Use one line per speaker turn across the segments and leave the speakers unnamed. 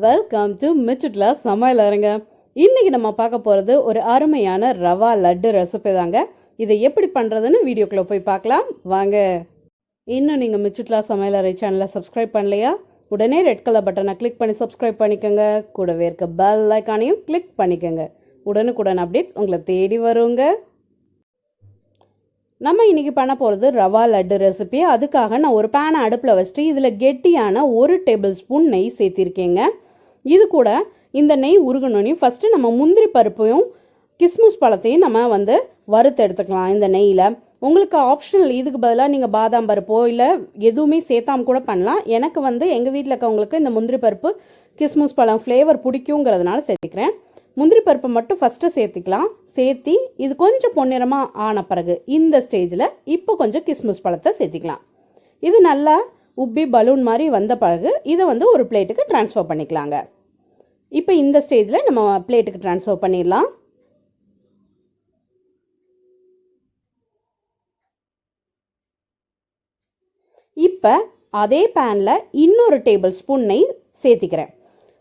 Welcome to மிச்சுட்லா சமையலறைங்க. இன்னைக்கு நம்ம பார்க்க போகிறது ஒரு அருமையான ரவா லட்டு ரெசிபி தாங்க. இதை எப்படி பண்ணுறதுன்னு வீடியோக்குள்ளே போய் பார்க்கலாம் வாங்க. இன்னும் நீங்கள் மிச்சுட்லா சமையலறை சேனலை சப்ஸ்கிரைப் பண்ணலையா? உடனே ரெட் கலர் பட்டனை கிளிக் பண்ணி சப்ஸ்கிரைப் பண்ணிக்கோங்க. கூடவே இருக்க பெல் ஐக்கானையும் கிளிக் பண்ணிக்கோங்க. உடனுக்குடன் அப்டேட்ஸ் உங்களை தேடி வருங்க. நம்ம இன்றைக்கி பண்ண போகிறது ரவா லட்டு ரெசிபி. அதுக்காக நான் ஒரு பேனை அடுப்பில் வச்சுட்டு இதில் கெட்டியான 1 டேபிள் ஸ்பூன் நெய் சேர்த்திருக்கேங்க. இது கூட இந்த நெய் உருகணுன்னு ஃபஸ்ட்டு நம்ம முந்திரி பருப்பையும் கிஸ்மிஸ் பழத்தையும் நம்ம வறுத்து எடுத்துக்கலாம். இந்த நெய்யில் உங்களுக்கு ஆப்ஷனல், இதுக்கு பதிலாக நீங்கள் பாதாம் பருப்போ இல்லை எதுவுமே சேர்த்தாம கூட பண்ணலாம். எனக்கு எங்கள் வீட்டில் இருக்கவங்களுக்கு இந்த முந்திரி பருப்பு கிஸ்மிஸ் பழம் ஃப்ளேவர் பிடிக்குங்கிறதுனால சேர்த்துக்கிறேன். முந்திரி பருப்பை மட்டும் ஃபஸ்ட்டு சேர்த்துக்கலாம். சேர்த்தி இது கொஞ்சம் பொன்னிறமாக ஆன பிறகு இந்த ஸ்டேஜில் இப்போ கொஞ்சம் கிஸ்மிஸ் பழத்தை சேர்த்திக்கலாம். இது நல்லா உப்பி பலூன் மாதிரி வந்த பிறகு இதை ஒரு பிளேட்டுக்கு ட்ரான்ஸ்ஃபர் பண்ணிக்கலாங்க. இப்போ இந்த ஸ்டேஜில் நம்ம பிளேட்டுக்கு ட்ரான்ஸ்ஃபர் பண்ணிடலாம். இப்போ அதே பேனில் இன்னொரு டேபிள் ஸ்பூன் நெய் சேர்த்திக்கிறேன்.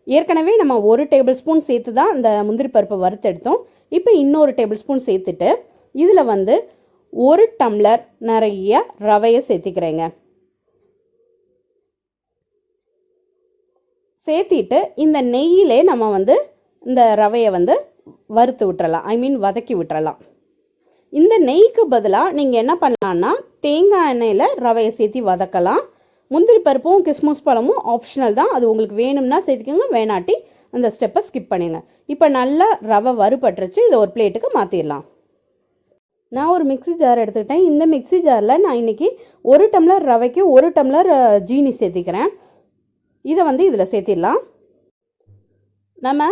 ஏற்கனவே நம்ம 1 டேபிள் ஸ்பூன் சேர்த்து தான் அந்த முந்திரி பருப்பை வறுத்தெடுத்தோம். இப்போ இன்னொரு டேபிள் ஸ்பூன் சேர்த்துட்டு இதில் 1 டம்ளர் நிறைய ரவையை சேர்த்திக்கிறேங்க. சேர்த்திட்டு இந்த நெய்யிலே நம்ம இந்த ரவையை வறுத்து விட்டுறலாம், வதக்கி விட்டுறலாம். இந்த நெய்க்கு பதிலாக நீங்கள் என்ன பண்ணலான்னா தேங்காய் எண்ணெயில் ரவையை சேர்த்தி வதக்கலாம். முந்திரி பருப்பும் கிஸ்மிஸ் பழமும் ஆப்ஷனல் தான், அது உங்களுக்கு வேணும்னா சேர்த்துக்கோங்க, வேணாட்டி அந்த ஸ்டெப்பை ஸ்கிப் பண்ணிடுங்க. இப்போ நல்லா ரவை வறுபட்டுருச்சு. இதை ஒரு பிளேட்டுக்கு மாற்றிடலாம். நான் ஒரு மிக்ஸி ஜார் எடுத்துக்கிட்டேன். இந்த மிக்ஸி ஜாரில் நான் இன்றைக்கி 1 டம்ளர் ரவைக்கு 1 டம்ளர் ஜீனி சேர்த்திக்கிறேன். இதை இதில் சேர்த்திடலாம். நம்ம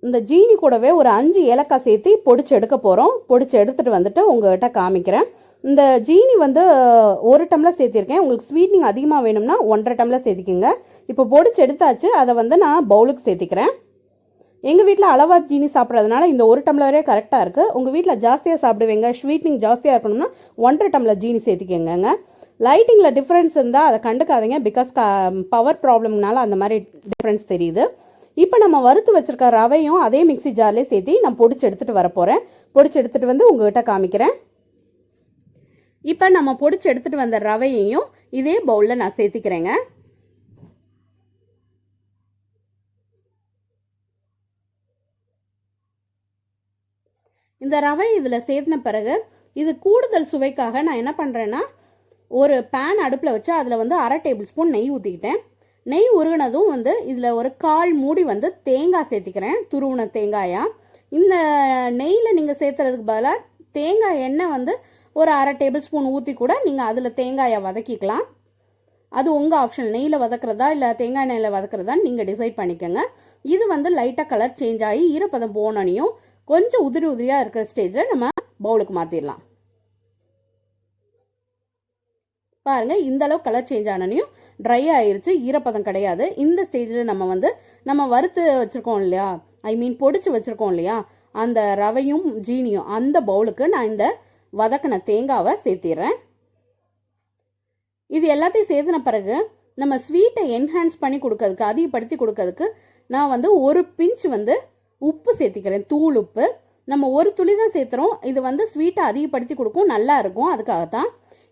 இந்த ஜீனி கூடவே ஒரு 5 ஏலக்காய் சேர்த்து பொடிச்சு எடுக்க போகிறோம். பொடிச்சு எடுத்துகிட்டு உங்கள்கிட்ட காமிக்கிறேன். இந்த ஜீனி 1 டம்ளர் சேர்த்திருக்கேன். உங்களுக்கு ஸ்வீட்னிங் அதிகமாக வேணும்னா 1.5 டம்ளர் சேர்த்திக்கோங்க. இப்போ பொடிச்சு எடுத்தாச்சு. அதை நான் பவுலுக்கு சேர்த்திக்கிறேன். எங்கள் வீட்டில் அளவா ஜீனி சாப்பிட்றதுனால இந்த 1 டம்ளரே கரெக்டாக இருக்குது. உங்கள் வீட்டில் ஜாஸ்தியாக சாப்பிடுவீங்க, ஸ்வீட்னிங் ஜாஸ்தியாக இருக்கணும்னா 1.5 டம்ளர் ஜீனி சேர்த்திக்கோங்க. லைட்டிங்கில் டிஃப்ரென்ஸ் இருந்தால் அதை கண்டுக்காதீங்க. பிகாஸ் பவர் ப்ராப்ளம்னால அந்த மாதிரி டிஃப்ரென்ஸ் தெரியுது. இப்போ நம்ம வறுத்து வச்சிருக்க ரவையும் அதே மிக்ஸி ஜார்லேயே சேர்த்து நான் பொடிச்சு எடுத்துகிட்டு வரப்போகிறேன். பொடிச்சு எடுத்துகிட்டு உங்கள்கிட்ட காமிக்கிறேன். இப்போ நம்ம பொடிச்சு எடுத்துகிட்டு வந்த ரவையையும் இதே பவுலில் நான் சேர்த்திக்கிறேங்க. இந்த ரவை இதில் சேர்த்தின பிறகு இது கூடுதல் சுவைக்காக நான் என்ன பண்ணுறேன்னா ஒரு பேன் அடுப்பில் வச்சு அதில் 1/2 டேபிள் ஸ்பூன் நெய் ஊற்றிக்கிட்டேன். நெய் உருகினதும் இதில் ஒரு 1/4 மூடி தேங்காய் சேர்த்திக்கிறேன், துருவின தேங்காயா. இந்த நெய்யில் நீங்கள் சேர்த்துறதுக்கு பதிலாக தேங்காய் எண்ணெய் ஒரு 1/2 டேபிள் ஸ்பூன் ஊற்றி கூட நீங்கள் அதில் தேங்காயை வதக்கிக்கலாம். அது உங்கள் ஆப்ஷன், நெய்யில் வதக்கிறதா இல்லை தேங்காய் எண்ணெயில் வதக்கிறதான்னு நீங்கள் டிசைட் பண்ணிக்கோங்க. இது லைட்டாக கலர் சேஞ்ச் ஆகி ஈரப்பதம் போனோனையும் கொஞ்சம் உதிரி உதிரியாக இருக்கிற ஸ்டேஜில் நம்ம பவுலுக்கு மாற்றிடலாம். பாருங்க, இந்த அளவு கலர் சேஞ்ச் ஆனனையும் ட்ரை ஆயிருச்சு, ஈரப்பதம் கிடையாது. இந்த ஸ்டேஜில் நம்ம வறுத்து வச்சுருக்கோம் இல்லையா, பொடிச்சு வச்சுருக்கோம் இல்லையா, அந்த ரவையும் ஜீனியும் அந்த பவுலுக்கு நான் இந்த வதக்கின தேங்காவை சேர்த்திடுறேன். இது எல்லாத்தையும் சேர்த்தின பிறகு நம்ம ஸ்வீட்டை என்ஹான்ஸ் பண்ணி கொடுக்கறதுக்கு, அதிகப்படுத்தி கொடுக்கறதுக்கு நான் ஒரு பிஞ்ச் உப்பு சேர்த்திக்கிறேன், தூள் உப்பு. நம்ம ஒரு துளி தான் சேர்த்துறோம். இது ஸ்வீட்டை அதிகப்படுத்தி கொடுக்கும், நல்லா இருக்கும், அதுக்காகத்தான்.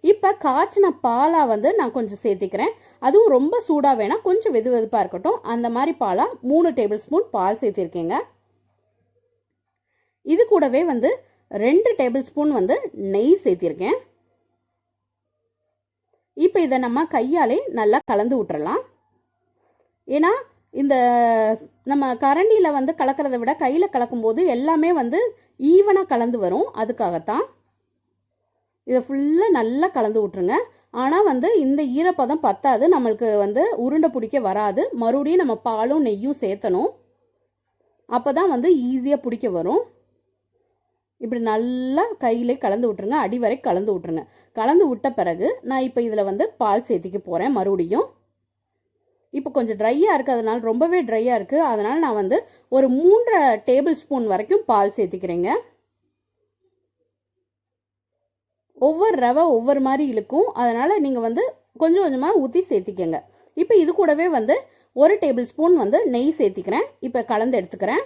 இப்போ காய்ச்சின பாலாக நான் கொஞ்சம் சேர்த்திக்கிறேன். அதுவும் ரொம்ப சூடாக வேணாம், கொஞ்சம் வெது வெதுப்பாக இருக்கட்டும். அந்த மாதிரி பாலாக 3 டேபிள் ஸ்பூன் பால் சேர்த்திருக்கேங்க. இது கூடவே 2 டேபிள் ஸ்பூன் நெய் சேர்த்திருக்கேன். இப்போ இதை நம்ம கையாலே நல்லா கலந்து விட்டுறலாம். ஏன்னா இந்த நம்ம கரண்டியில் கலக்கிறத விட கையில் கலக்கும்போது எல்லாமே ஈவனாக கலந்து வரும், அதுக்காகத்தான். இதை ஃபுல்லாக நல்லா கலந்து விட்டுருங்க. ஆனால் இந்த ஈரப்பதம் பத்தாது, நம்மளுக்கு உருண்டை பிடிக்க வராது. மறுபடியும் நம்ம பாலும் நெய்யும் சேர்த்தணும், அப்போ தான் ஈஸியாக பிடிக்க வரும். இப்படி நல்லா கையிலே கலந்து விட்டுருங்க, அடி வரை கலந்து விட்டுருங்க. கலந்து விட்ட பிறகு நான் இப்போ இதில் பால் சேர்த்திக்க போகிறேன் மறுபடியும். இப்போ கொஞ்சம் ட்ரையாக இருக்குது, அதனால ரொம்பவே ட்ரையாக இருக்குது. அதனால் நான் ஒரு 3.5 டேபிள் ஸ்பூன் வரைக்கும் பால் சேர்த்திக்கிறேங்க. ஒவ்வொரு ரவை ஒவ்வொரு மாதிரி இழுக்கும், அதனால் நீங்கள் கொஞ்சம் கொஞ்சமாக ஊற்றி சேர்த்திக்கங்க. இப்போ இது கூடவே 1 டேபிள் ஸ்பூன் வந்து நெய் சேர்த்திக்கிறேன். இப்போ கலந்து எடுத்துக்கிறேன்.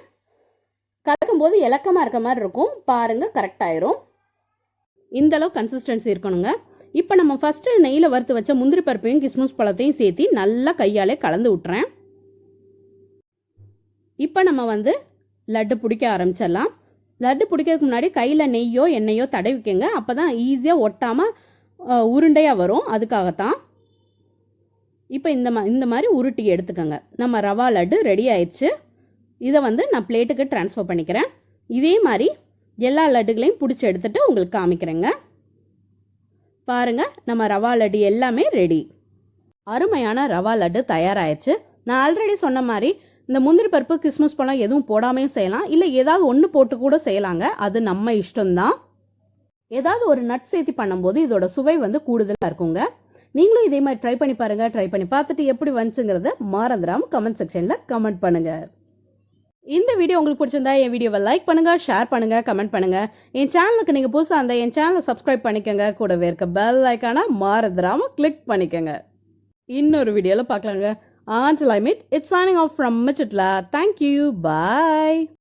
கலக்கும் போது இலக்கமாக இருக்க மாதிரி இருக்கும். பாருங்க, கரெக்ட் ஆயிரும். இந்த அளவு கன்சிஸ்டன்சி இருக்கணுங்க. இப்போ நம்ம ஃபர்ஸ்ட் நெய்யில் வறுத்து வச்ச முந்திரி பருப்பையும் கிஸ்மிஸ் பழத்தையும் சேர்த்து நல்லா கையாலே கலந்து விட்டுறேன். இப்போ நம்ம வந்து லட்டு பிடிக்க ஆரம்பிச்சிடலாம். லட்டு பிடிக்கிறதுக்கு முன்னாடி கையில் நெய்யோ எண்ணெயோ தடவிக்கங்க. அப்போ தான் ஈஸியாக ஒட்டாமல் உருண்டையாக வரும். அதுக்காகத்தான். இப்போ இந்த மாதிரி உருட்டி எடுத்துக்கோங்க. நம்ம ரவா லட்டு ரெடி ஆயிடுச்சு. இதை வந்து நான் பிளேட்டுக்கு ட்ரான்ஸ்ஃபர் பண்ணிக்கிறேன். இதே மாதிரி எல்லா லட்டுகளையும் பிடிச்சி எடுத்துட்டு உங்களுக்கு காமிக்கிறேங்க. பாருங்க, நம்ம ரவா லட்டு எல்லாமே ரெடி. அருமையான ரவா லட்டு தயாராகிடுச்சு. நான் ஆல்ரெடி சொன்ன மாதிரி இந்த முந்திரி பருப்பு கிஸ்மிஸ் பழம் எதுவும் போடாமையும் செய்யலாம், இல்லை ஏதாவது ஒன்று போட்டு கூட செய்யலாங்க. அது நம்ம இஷ்டம்தான். ஏதாவது ஒரு நட் சேர்த்து பண்ணும்போது இதோட சுவை வந்து கூடுதலாக இருக்குங்க. நீங்களும் இதே மாதிரி ட்ரை பண்ணி பாருங்க. ட்ரை பண்ணி பார்த்துட்டு எப்படி வந்துச்சுங்கிறத மறந்துடாம கமெண்ட் செக்ஷன்ல கமெண்ட் பண்ணுங்க. இந்த வீடியோ உங்களுக்கு பிடிச்சிருந்தா என் வீடியோவை லைக் பண்ணுங்க, ஷேர் பண்ணுங்க, கமெண்ட் பண்ணுங்க. என் சேனலுக்கு நீங்க புதுசா இருந்தா என் சேனலை சப்ஸ்கிரைப் பண்ணிக்கோங்க. கூடவே இருக்க பெல் ஐக்கான மறந்துடாம கிளிக் பண்ணிக்கோங்க. இன்னொரு வீடியோல பார்க்கலாங்க. Until I meet, it's signing off from Michitla. Thank you. Bye.